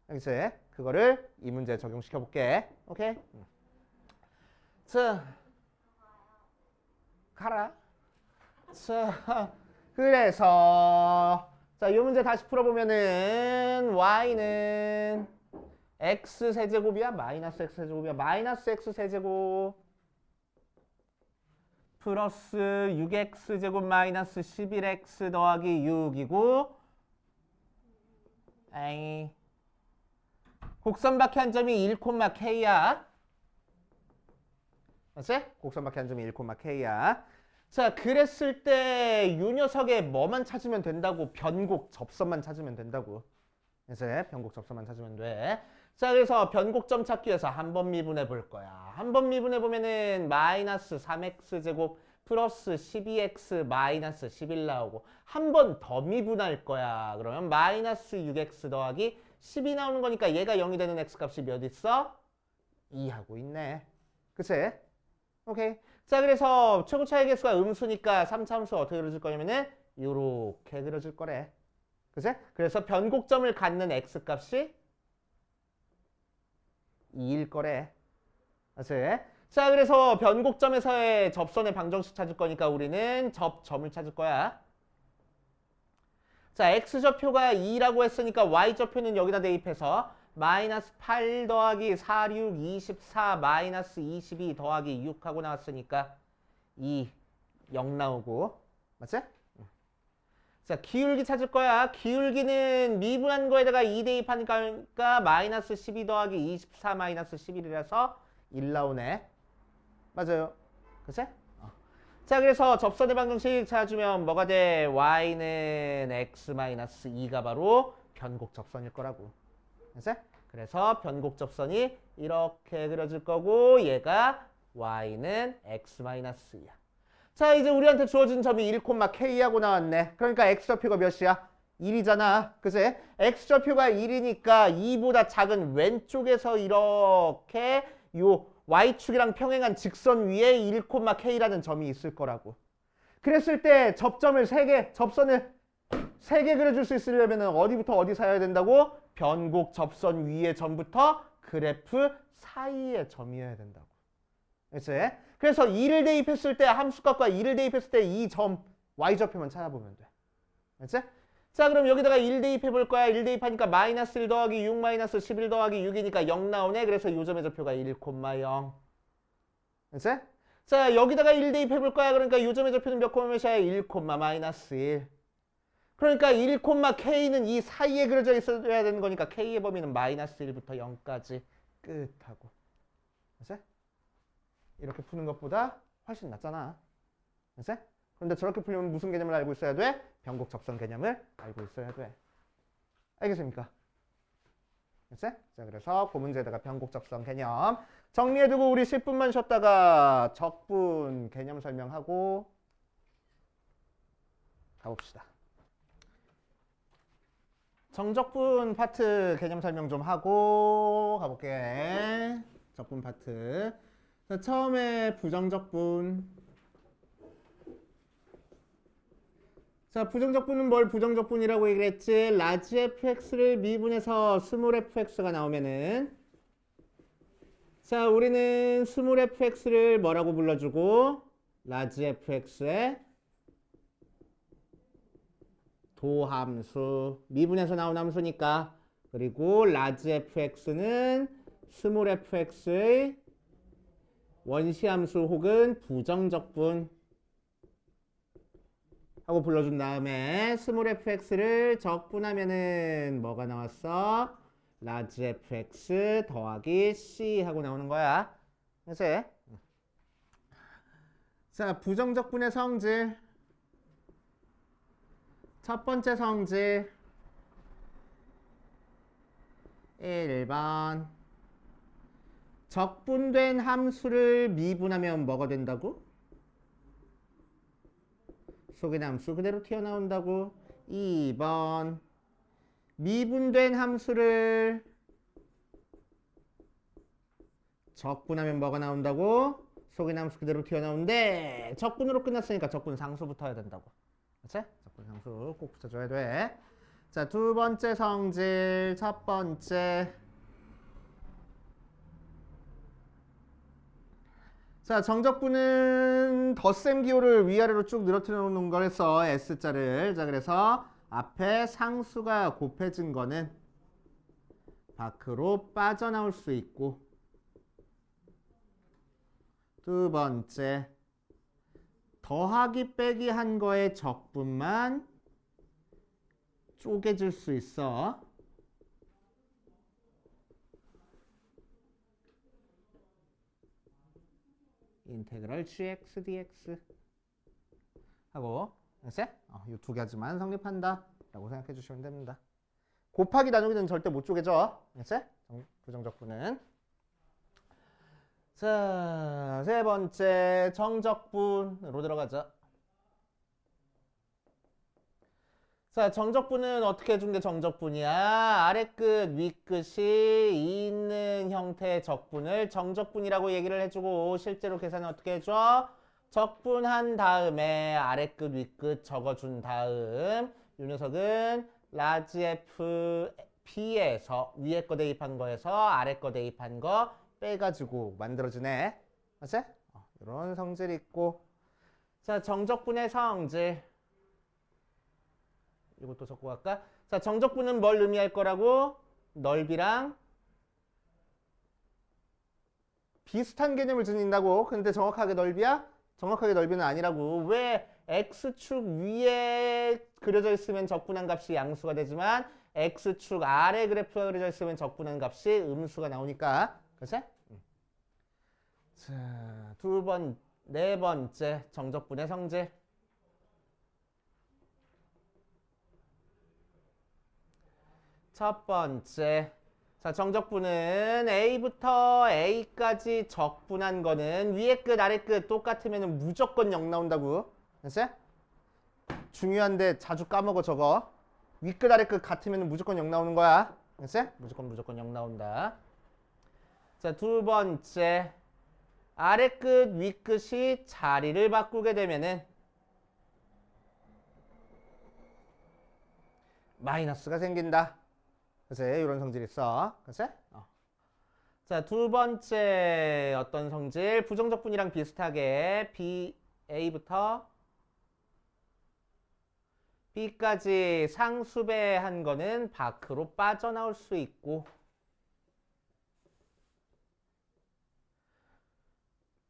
알겠지? 그거를 이 문제에 적용시켜 볼게. 오케이? 자, 가라. 자, 그래서 자, 이 문제 다시 풀어보면은 y는 x 세제곱이야? 마이너스 x 세제곱이야? 마이너스 x 세제곱 플러스 6x 제곱 마이너스 11x 더하기 6이고 에이 곡선 밖에 한 점이 1,k야. 맞지? 곡선 밖에 한 점이 1,k야. 자, 그랬을 때 이 녀석의 뭐만 찾으면 된다고? 변곡 접선만 찾으면 된다고. 그래서 변곡 접선만 찾으면 돼. 자, 그래서 변곡점 찾기 위해서 한 번 미분해 볼 거야. 한 번 미분해 보면은 마이너스 3x 제곱 플러스 12x 마이너스 11 나오고 한 번 더 미분할 거야. 그러면 마이너스 6x 더하기 10이 나오는 거니까 얘가 0이 되는 x 값이 몇 있어? 2 하고 있네. 그치? 오케이. 자, 그래서 최고 차이 개수가 음수니까 3차 함수 어떻게 그려줄 거냐면은 요렇게 그려줄 거래. 그치? 그래서 변곡점을 갖는 x 값이 2일 거래. 그치? 자, 그래서 변곡점에서의 접선의 방정식 찾을 거니까 우리는 접점을 찾을 거야. 자, x좌표가 2라고 했으니까 y좌표는 여기다 대입해서 마이너스 8 더하기 4, 6, 24 마이너스 22 더하기 6 하고 나왔으니까 2, 0 나오고. 맞지? 자, 기울기 찾을 거야. 기울기는 미분한 거에다가 2 대입하니까 마이너스 12 더하기 24 마이너스 11이라서 1 나오네. 맞아요. 그치? 자, 그래서 접선의 방정식 찾아주면 뭐가 돼? y는 x 마이너스 2가 바로 변곡 접선일 거라고. 그치? 그래서 변곡 접선이 이렇게 그려질 거고 얘가 y는 x 마이너스 2야. 자, 이제 우리한테 주어진 점이 1, k하고 나왔네. 그러니까 x좌표가 몇이야? 1이잖아. 그치? x좌표가 1이니까 2보다 작은 왼쪽에서 이렇게 요 y축이랑 평행한 직선 위에 1, k라는 점이 있을 거라고. 그랬을 때 접선을 3개 그려줄 수 있으려면 어디부터 어디 사야 된다고? 변곡 접선 위의 점부터 그래프 사이의 점이어야 된다고. 그치? 그래서 2를 대입했을 때 함수값과 2를 대입했을 때 이 점 y좌표만 찾아보면 돼. 그치? 자, 그럼 여기다가 1 대입해 볼 거야. 1 대입하니까 마이너스 1 더하기 6 마이너스 11 더하기 6이니까 0 나오네. 그래서 요 점의 좌표가 1, 0. 그치? 자, 여기다가 1 대입해 볼 거야. 그러니까 요 점의 좌표는 몇 몇이야? 1, 마이너스 1. 그러니까 1, k는 이 사이에 그려져 있어야 되는 거니까 k의 범위는 마이너스 1부터 0까지 끝하고. 그치? 이렇게 푸는 것보다 훨씬 낫잖아. 그치? 그런데 저렇게 풀려면 무슨 개념을 알고 있어야 돼? 변곡 접선 개념을 알고 있어야 돼. 알겠습니까? 그치? 자, 그래서 그 문제에다가 변곡 접선 개념 정리해두고 우리 10분만 쉬었다가 적분 개념 설명하고 가봅시다. 정적분 파트 개념 설명 좀 하고 가볼게. 적분 파트. 자, 처음에 부정적분. 자, 부정적분은 뭘 부정적분이라고 얘기를 했지? 라지 fx를 미분해서 스몰 fx가 나오면은 자, 우리는 스몰 fx를 뭐라고 불러주고 라지 fx의 도함수, 미분해서 나온 함수니까. 그리고 라지 fx는 스몰 fx의 원시함수 혹은 부정적분 하고 불러준 다음에 스몰 fx를 적분하면은 뭐가 나왔어? 라지 fx 더하기 c 하고 나오는 거야. 그치? 자, 부정적분의 성질. 첫 번째 성질 1번 적분된 함수를 미분하면 뭐가 된다고? 속의 함수 그대로 튀어나온다고. 2번 미분된 함수를 적분하면 뭐가 나온다고? 속의 함수 그대로 튀어나오는데 적분으로 끝났으니까 적분 상수 붙어야 된다고. 그치? 적분 상수 꼭 붙여줘야 돼. 자, 두 번째 성질 첫 번째. 자, 정적분은 덧셈 기호를 위아래로 쭉 늘어뜨려 놓는 거라서 S자를. 자, 그래서 앞에 상수가 곱해진 거는 밖으로 빠져나올 수 있고. 두 번째. 더하기 빼기 한 거의 적분만 쪼개질 수 있어. 인테그럴 gx dx 하고 이 두 가지만 성립한다 라고 생각해 주시면 됩니다. 곱하기 나누기는 절대 못 쪼개져. 알겠지? 부정적분은. 자, 세 번째 정적분으로 들어가자. 자, 정적분은 어떻게 해준 게 정적분이야? 아래끝, 윗끝이 있는 형태의 적분을 정적분이라고 얘기를 해주고 실제로 계산은 어떻게 해줘? 적분한 다음에 아래끝, 윗끝 적어준 다음 이 녀석은 라지 F P에서 위에 거 대입한 거에서 아래 거 대입한 거 빼가지고 만들어주네. 맞지? 이런 성질이 있고. 자, 정적분의 성질. 이것도 적고 갈까? 자, 정적분은 뭘 의미할 거라고? 넓이랑 비슷한 개념을 지닌다고. 근데 정확하게 넓이야? 정확하게 넓이는 아니라고. 왜 x축 위에 그려져 있으면 적분한 값이 양수가 되지만 x축 아래 그래프가 그려져 있으면 적분한 값이 음수가 나오니까. 그치? 자, 네 번째 정적분의 성질. 첫 번째. 자, 정적분은 A부터 A까지 적분한 거는 위에 끝, 아래 끝 똑같으면 무조건 0 나온다고. 알았지? 중요한데 자주 까먹어 저거. 윗끝, 아래 끝 같으면 무조건 0 나오는 거야. 알았지? 무조건 0 나온다. 자, 두 번째. 아래 끝, 윗 끝이 자리를 바꾸게 되면은 마이너스가 생긴다. 그치? 이런 성질이 있어. 그치? 자, 두 번째 어떤 성질? 부정적분이랑 비슷하게 A부터 B까지 상수배한 거는 밖으로 빠져나올 수 있고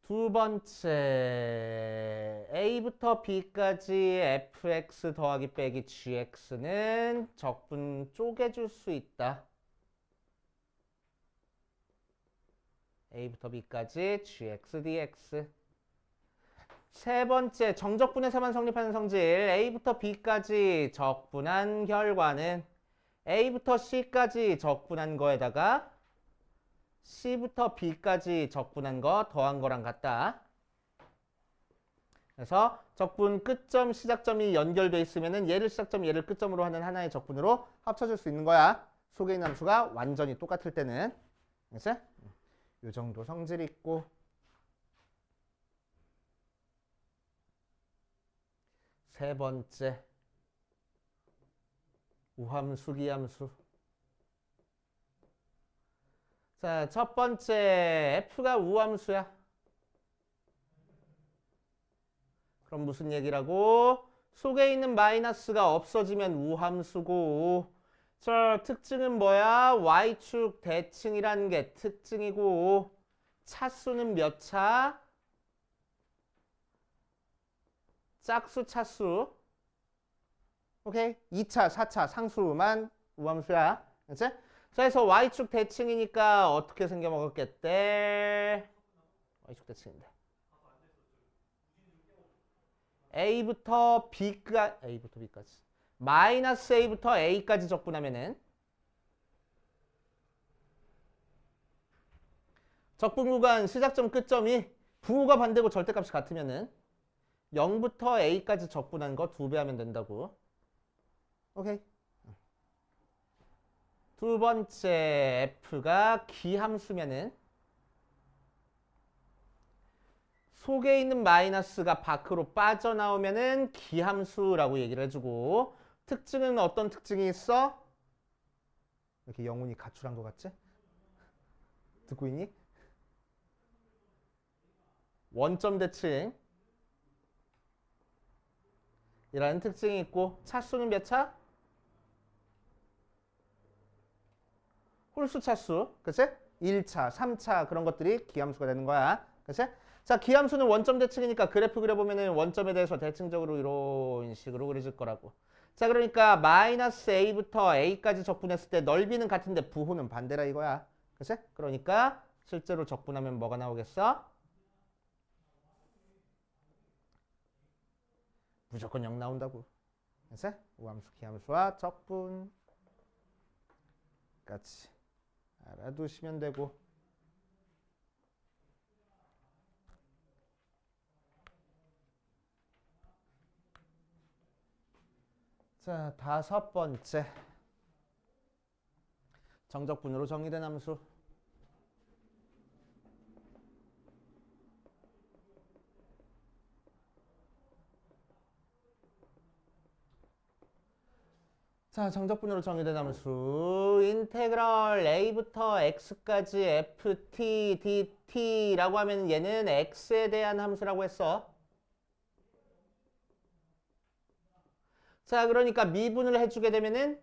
두 번째 A부터 B까지 fx 더하기 빼기 gx는 적분 쪼개줄 수 있다. A부터 B까지 gx dx. 세 번째 정적분에서만 성립하는 성질 A부터 B까지 적분한 결과는 A부터 C까지 적분한 거에다가 C부터 B까지 적분한 거 더한 거랑 같다. 그래서 적분 끝점, 시작점이 연결돼 있으면은 얘를 시작점, 얘를 끝점으로 하는 하나의 적분으로 합쳐줄 수 있는 거야. 속에 있는 함수가 완전히 똑같을 때는. 그치? 이 정도 성질이 있고. 세 번째. 우함수, 기함수. 자, 첫 번째 F가 우함수야. 그럼 무슨 얘기라고? 속에 있는 마이너스가 없어지면 우함수고 저 특징은 뭐야? Y축 대칭이라는 게 특징이고 차수는 몇 차? 짝수, 차수. 오케이? 2차, 4차 상수만 우함수야. 그치? 자, 그래서 Y축 대칭이니까 어떻게 생겨 먹었겠대? Y축 대칭인데. A부터 B까지 마이너스 A부터 A까지 적분하면은 적분 구간 시작점 끝점이 부호가 반대고 절대값이 같으면은 0부터 A까지 적분한 거 2배 하면 된다고. 오케이. 두 번째 F가 기함수면은 속에 있는 마이너스가 밖으로 빠져나오면은 기함수라고 얘기를 해주고 특징은 어떤 특징이 있어? 이렇게 영혼이 가출한 것 같지? 듣고 있니? 원점 대칭 이라는 특징이 있고 차수는 몇 차? 홀수 차수, 그치? 1차, 3차 그런 것들이 기함수가 되는 거야. 그치? 자, 기함수는 원점 대칭이니까 그래프 그려보면은 원점에 대해서 대칭적으로 이런 식으로 그려질 거라고. 자, 그러니까 마이너스 A부터 A까지 적분했을 때 넓이는 같은데 부호는 반대라 이거야. 그치? 그러니까 실제로 적분하면 뭐가 나오겠어? 무조건 0 나온다고. 그치? 우함수, 기함수와 적분. x까지 알아두시면 되고. 자, 5번째. 정적분으로 정의된 함수. 자, 정적분으로 정의된 함수 인테그럴 a부터 x까지 ft dt라고 하면 얘는 x에 대한 함수라고 했어. 자, 그러니까 미분을 해주게 되면은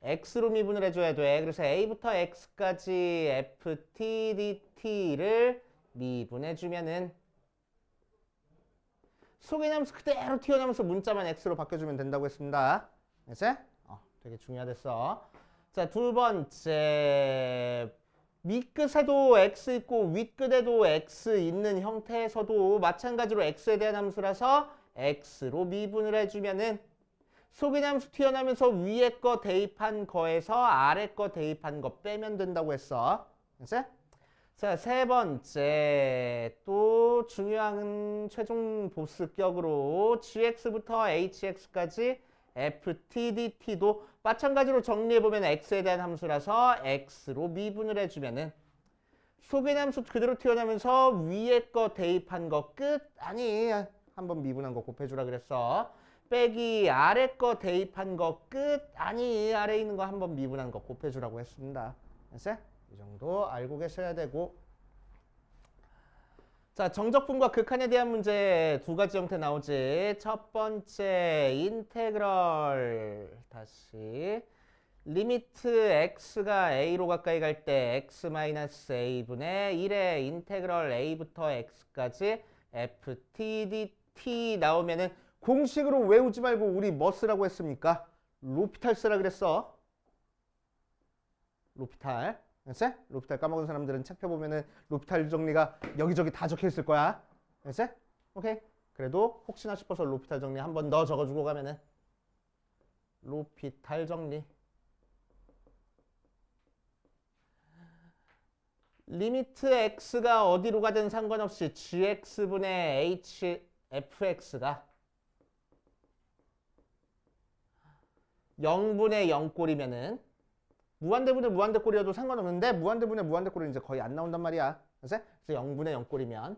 x로 미분을 해줘야 돼. 그래서 a부터 x까지 ft dt를 미분해주면은 속의 함수 그대로 튀어나오면서 문자만 x로 바꿔주면 된다고 했습니다. 이제 되게 중요하댔어. 자, 2번째. 밑끝에도 x 있고 윗끝에도 x 있는 형태에서도 마찬가지로 x에 대한 함수라서 x로 미분을 해주면은 속의 함수 튀어나오면서 위에 거 대입한 거에서 아래 거 대입한 거 빼면 된다고 했어. 이제 자, 3번째. 또 중요한 최종 보스격으로 gx부터 hx까지 ftdt도 마찬가지로 정리해보면 x에 대한 함수라서 x로 미분을 해주면은 속의 함수 그대로 튀어나오면서 위에 거 대입한 거 끝 아니 한번 미분한 거 곱해주라 그랬어. 빼기 아래 거 대입한 거 끝 아니 아래에 있는 거 한번 미분한 거 곱해주라고 했습니다. 됐어요? 이 정도 알고 계셔야 되고. 자, 정적분과 극한에 대한 문제 2가지 형태 나오지. 첫 번째 인테그럴 다시 리미트 x가 a로 가까이 갈 때 x-a분의 1의 인테그럴 a부터 x까지 ft dt 나오면은 공식으로 외우지 말고 우리 뭐 쓰라고 했습니까? 로피탈 쓰라 그랬어. 로피탈. 알았어? 로피탈 까먹은 사람들은 책 펴보면은 로피탈 정리가 여기저기 다 적혀 있을 거야. 알았어? 오케이. 그래도 혹시나 싶어서 로피탈 정리 한 번 더 적어주고 가면은 로피탈 정리. 리미트 x가 어디로 가든 상관없이 gx분의 fx가 0분의 0꼴이면은 무한대분의 무한대꼴이어도 상관없는데 무한대분의 무한대꼴은 이제 거의 안 나온단 말이야. 그래서 0분의 0꼴이면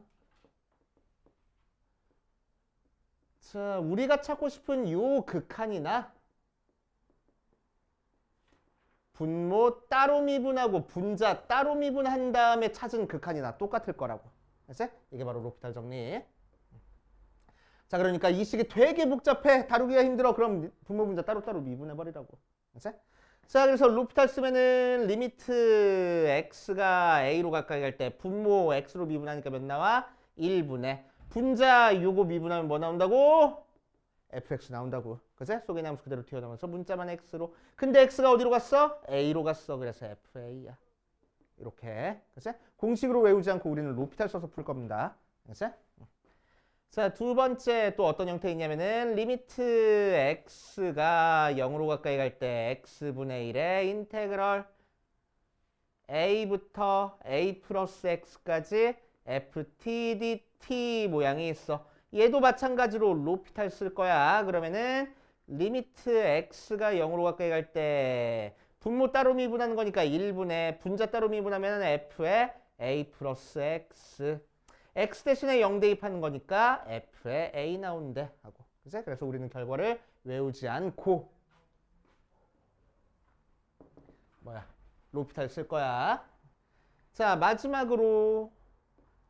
자, 우리가 찾고 싶은 요 극한이나 분모 따로 미분하고 분자 따로 미분한 다음에 찾은 극한이나 똑같을 거라고. 그래서 이게 바로 로피탈 정리. 자, 그러니까 이 식이 되게 복잡해. 다루기가 힘들어. 그럼 분모 분자 따로따로 미분해버리라고. 그래서 자, 그래서 로피탈 쓰면은 리미트 x가 a로 가까이 갈 때 분모 x로 미분하니까 몇 나와? 1분의 분자 요거 미분하면 뭐 나온다고? fx 나온다고. 그치? 속의 함수 그대로 튀어나오면서 문자만 x로. 근데 x가 어디로 갔어? a로 갔어. 그래서 fa야. 이렇게. 그치? 공식으로 외우지 않고 우리는 로피탈 써서 풀 겁니다. 그치? 자, 2번째 또 어떤 형태 있냐면은 리미트 x가 0으로 가까이 갈 때 x분의 1의 인테그럴 a부터 a 플러스 x까지 ft dt 모양이 있어. 얘도 마찬가지로 로피탈 쓸 거야. 그러면은 리미트 x가 0으로 가까이 갈 때 분모 따로 미분하는 거니까 1분의 분자 따로 미분하면 f의 a 플러스 x x 대신에 0 대입하는 거니까 f에 a 나온대 하고. 그치? 그래서 우리는 결과를 외우지 않고 로피탈 쓸 거야. 자, 마지막으로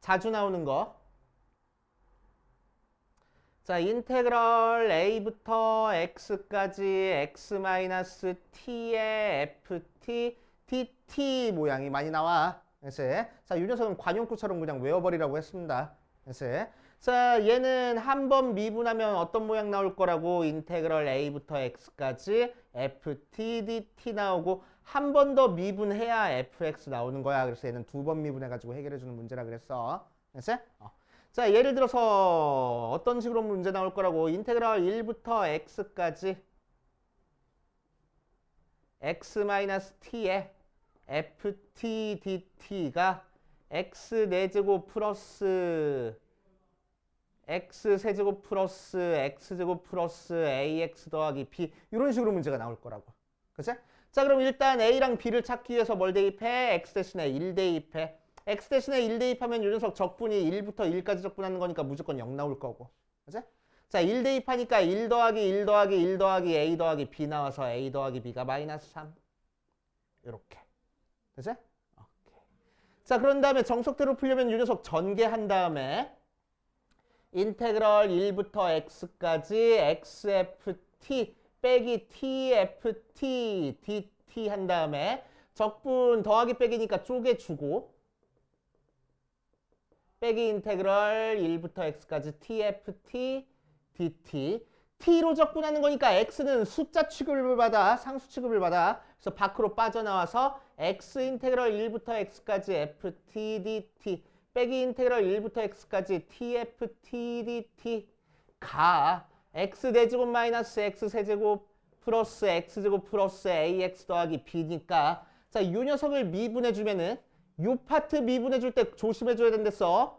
자주 나오는 거. 자, 인테그럴 a부터 x까지 x-t의 ft dt 모양이 많이 나와. 그래서 자, 이 녀석은 관용구처럼 그냥 외워버리라고 했습니다. 그래서 자, 얘는 한 번 미분하면 어떤 모양 나올 거라고 인테그럴 a부터 x까지 ft dt 나오고 한 번 더 미분해야 fx 나오는 거야. 그래서 얘는 2번 미분해가지고 해결해주는 문제라 그랬어. 그래서 자, 예를 들어서 어떤 식으로 문제 나올 거라고 인테그럴 1부터 x까지 x-t에 ft dt가 x 4제곱 플러스 x 세제곱 플러스 x제곱 플러스 ax 더하기 b 이런 식으로 문제가 나올 거라고. 그치? 자, 그럼 일단 a랑 b를 찾기 위해서 뭘 대입해? x 대신에 1 대입해. x 대신에 1 대입하면 요 녀석 적분이 1부터 1까지 적분하는 거니까 무조건 0 나올 거고. 그치? 자, 1 대입하니까 1 더하기 1 더하기 1 더하기 a 더하기 b 나와서 a 더하기 b가 마이너스 3. 이렇게. 그치? 오케이. 자, 그런 다음에 정석대로 풀려면 요 녀석 전개한 다음에 인테그럴 1부터 x까지 xft 빼기 tft dt 한 다음에 적분 더하기 빼기니까 쪼개주고 빼기 인테그럴 1부터 x까지 tft dt t로 적분하는 거니까 x는 숫자 취급을 받아 상수 취급을 받아 그래서 밖으로 빠져나와서 x 인테그럴 1부터 x까지 ft dt 빼기 인테그럴 1부터 x까지 tft dt가 x 4제곱 마이너스 x 세제곱 플러스 x제곱 플러스 ax 더하기 b니까 자, 이 녀석을 미분해주면은 요 파트 미분해줄 때 조심해줘야 된댔어.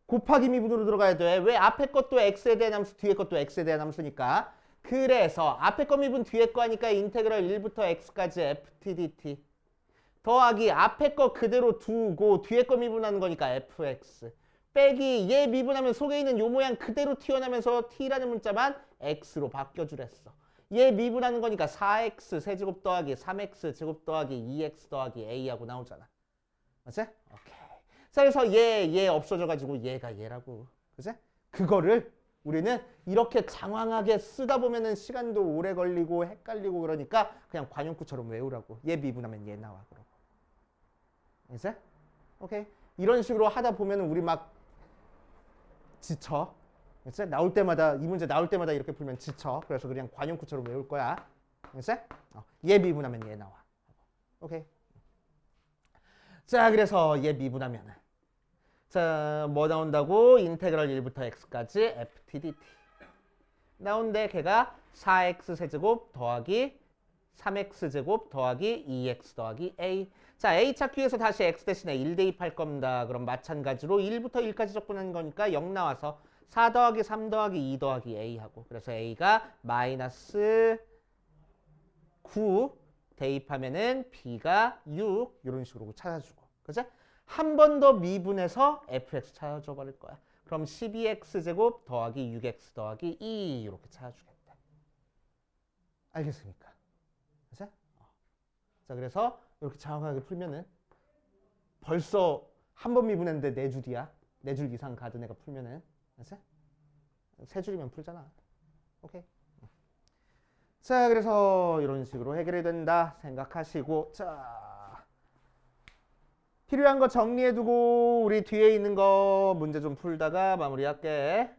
곱하기 미분으로 들어가야 돼. 왜? 앞에 것도 x에 대한 함수, 뒤에 것도 x에 대한 함수니까. 그래서 앞에 거 미분 뒤에 거 하니까 인테그럴 1부터 x까지 ft dt 더하기 앞에 거 그대로 두고 뒤에 거 미분하는 거니까 fx 빼기 얘 미분하면 속에 있는 요 모양 그대로 튀어나면서 t라는 문자만 x로 바뀌어주랬어. 얘 미분하는 거니까 4x 세제곱 더하기 3x 제곱 더하기 2x 더하기 a하고 나오잖아. 맞지? 오케이. 자, 그래서 얘 없어져가지고 얘가 얘라고. 그치? 그거를 우리는 이렇게 장황하게 쓰다 보면은 시간도 오래 걸리고 헷갈리고 그러니까 그냥 관용구처럼 외우라고. 얘 미분하면 얘 나와. 그러고. 이제? 오케이. 이런 식으로 하다 보면 우리 막 지쳐. 이제 나올 때마다 이 문제 나올 때마다 이렇게 풀면 지쳐. 그래서 그냥 관용구처럼 외울 거야. 이제? 얘 미분하면 얘 나와. 오케이. 자, 그래서 얘 미분하면은 자, 뭐 나온다고? 인테그럴 1부터 x까지 ft dt 나온데 걔가 4x 세제곱 더하기 3x 제곱 더하기 2x 더하기 a. 자, a 찾기 위해서 다시 x 대신에 1 대입할 겁니다. 그럼 마찬가지로 1부터 1까지 적분하는 거니까 0 나와서 4 더하기 3 더하기 2 더하기 a 하고 그래서 a가 마이너스 9 대입하면은 b가 6 이런 식으로 찾아주고 그치? 한 번 더 미분해서 fx 찾아줘 버릴 거야. 그럼 12x 제곱 더하기 6x 더하기 2 이렇게 찾아주겠다. 알겠습니까? 그치? 자, 그래서 이렇게 정확하게 풀면은 벌써 한 번 미분했는데 4줄이야. 4줄 이상 가든 애가 풀면은 그치? 3줄이면 풀잖아. 오케이. 자, 그래서 이런 식으로 해결이 된다 생각하시고 자, 필요한 거 정리해두고 우리 뒤에 있는 거 문제 좀 풀다가 마무리할게.